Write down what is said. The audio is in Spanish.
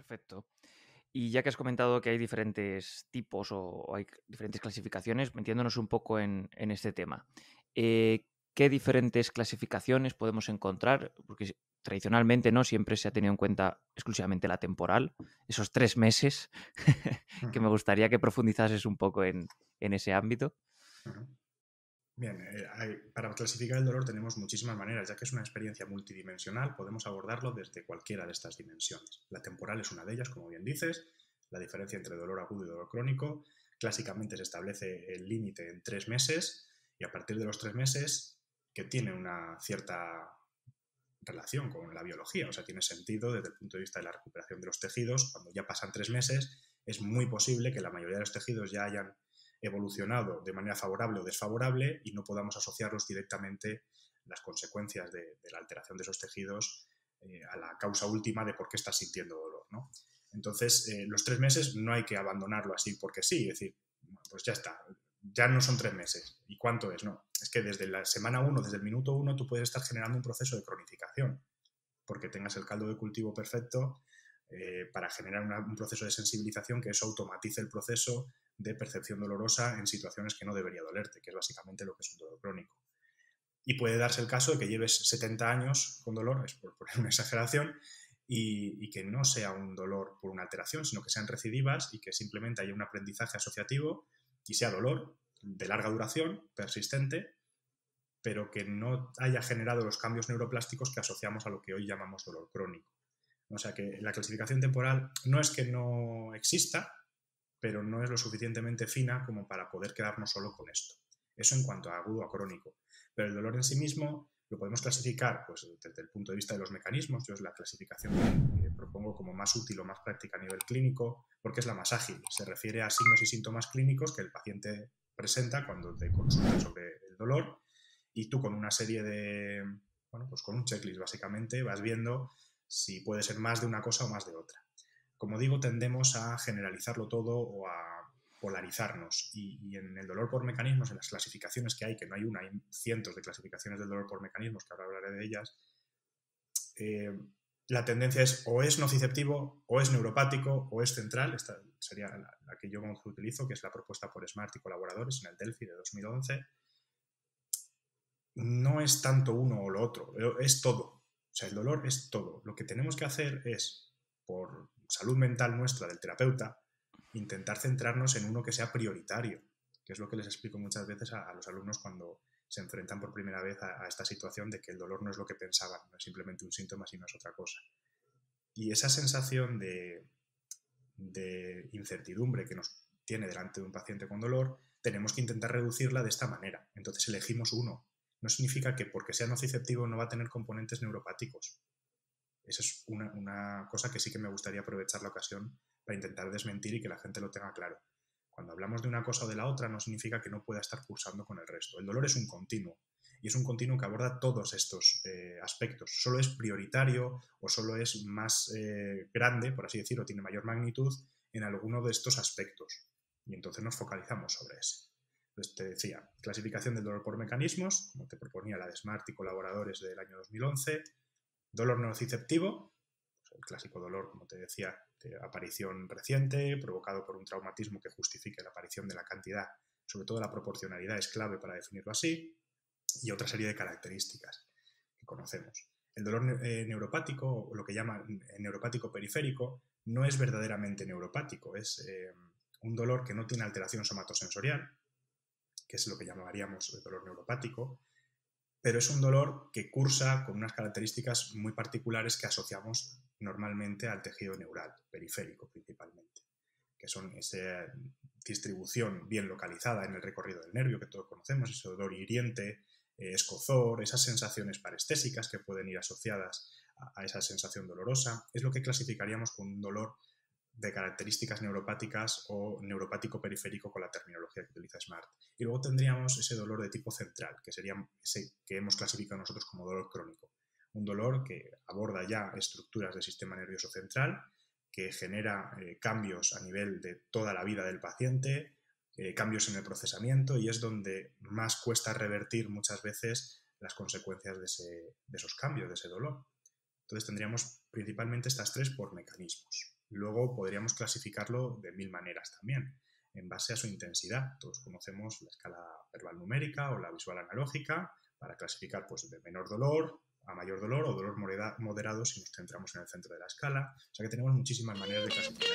Perfecto. Y ya que has comentado que hay diferentes tipos o hay diferentes clasificaciones, metiéndonos un poco en este tema, ¿qué diferentes clasificaciones podemos encontrar? Porque tradicionalmente no siempre se ha tenido en cuenta exclusivamente la temporal, esos 3 meses, que me Ujú, gustaría que profundizases un poco en ese ámbito. ujú. Bien, para clasificar el dolor tenemos muchísimas maneras, ya que es una experiencia multidimensional, podemos abordarlo desde cualquiera de estas dimensiones. La temporal es una de ellas, como bien dices, la diferencia entre dolor agudo y dolor crónico. Clásicamente se establece el límite en 3 meses y a partir de los 3 meses, que tiene una cierta relación con la biología, o sea, tiene sentido desde el punto de vista de la recuperación de los tejidos. Cuando ya pasan 3 meses, es muy posible que la mayoría de los tejidos ya hayan evolucionado de manera favorable o desfavorable y no podamos asociarlos directamente las consecuencias de la alteración de esos tejidos a la causa última de por qué estás sintiendo dolor, ¿no? Entonces, los 3 meses no hay que abandonarlo así porque sí, es decir, pues ya está, ya no son 3 meses. ¿Y cuánto es? No, es que desde la semana 1, desde el minuto 1, tú puedes estar generando un proceso de cronificación, porque tengas el caldo de cultivo perfecto para generar un proceso de sensibilización que eso automatice el proceso de percepción dolorosa en situaciones que no debería dolerte, que es básicamente lo que es un dolor crónico. Y puede darse el caso de que lleves 70 años con dolor, es por poner una exageración, y que no sea un dolor por una alteración, sino que sean recidivas y que simplemente haya un aprendizaje asociativo y sea dolor de larga duración, persistente, pero que no haya generado los cambios neuroplásticos que asociamos a lo que hoy llamamos dolor crónico. O sea que la clasificación temporal no es que no exista, pero no es lo suficientemente fina como para poder quedarnos solo con esto. Eso en cuanto a agudo a crónico. Pero el dolor en sí mismo lo podemos clasificar pues, desde el punto de vista de los mecanismos. Yo es la clasificación que propongo como más útil o más práctica a nivel clínico, porque es la más ágil. Se refiere a signos y síntomas clínicos que el paciente presenta cuando te consulta sobre el dolor y tú con una serie de, bueno, pues con un checklist básicamente vas viendo si puede ser más de una cosa o más de otra. Como digo, tendemos a generalizarlo todo o a polarizarnos y en el dolor por mecanismos, en las clasificaciones que hay, que no hay una, hay cientos de clasificaciones del dolor por mecanismos, que ahora hablaré de ellas, eh, la tendencia es o es nociceptivo, o es neuropático, o es central. Esta sería la que yo utilizo, que es la propuesta por Smart y colaboradores en el Delphi de 2011. No es tanto uno o lo otro, es todo. O sea, el dolor es todo. Lo que tenemos que hacer es, por salud mental nuestra, del terapeuta, intentar centrarnos en uno que sea prioritario, que es lo que les explico muchas veces a los alumnos cuando se enfrentan por primera vez a esta situación de que el dolor no es lo que pensaban, no es simplemente un síntoma, sino es otra cosa. Y esa sensación de incertidumbre que nos tiene delante de un paciente con dolor, tenemos que intentar reducirla de esta manera. Entonces elegimos uno. No significa que porque sea nociceptivo no va a tener componentes neuropáticos. Esa es una cosa que sí que me gustaría aprovechar la ocasión para intentar desmentir y que la gente lo tenga claro. Cuando hablamos de una cosa o de la otra no significa que no pueda estar cursando con el resto. El dolor es un continuo y es un continuo que aborda todos estos aspectos. Solo es prioritario o solo es más grande, por así decirlo, tiene mayor magnitud en alguno de estos aspectos. Y entonces nos focalizamos sobre ese. Entonces te decía, clasificación del dolor por mecanismos, como te proponía la de Smart y colaboradores del año 2011, dolor nociceptivo, el clásico dolor, como te decía, de aparición reciente, provocado por un traumatismo que justifique la aparición de la cantidad, sobre todo la proporcionalidad es clave para definirlo así, y otra serie de características que conocemos. El dolor neuropático, o lo que llaman neuropático periférico, no es verdaderamente neuropático, es un dolor que no tiene alteración somatosensorial, que es lo que llamaríamos el dolor neuropático, pero es un dolor que cursa con unas características muy particulares que asociamos normalmente al tejido neural, periférico principalmente, que son esa distribución bien localizada en el recorrido del nervio que todos conocemos, ese dolor hiriente, escozor, esas sensaciones parestésicas que pueden ir asociadas a esa sensación dolorosa, es lo que clasificaríamos con un dolor de características neuropáticas o neuropático periférico con la terminología que utiliza Smart. Y luego tendríamos ese dolor de tipo central, que sería ese que hemos clasificado nosotros como dolor crónico. Un dolor que aborda ya estructuras del sistema nervioso central, que genera cambios a nivel de toda la vida del paciente, cambios en el procesamiento y es donde más cuesta revertir muchas veces las consecuencias de esos cambios, de ese dolor. Entonces tendríamos principalmente estas tres por mecanismos. Luego podríamos clasificarlo de 1000 maneras también, en base a su intensidad. Todos conocemos la escala verbal numérica o la visual analógica para clasificar pues, de menor dolor a mayor dolor o dolor moderado si nos centramos en el centro de la escala. O sea que tenemos muchísimas maneras de clasificar.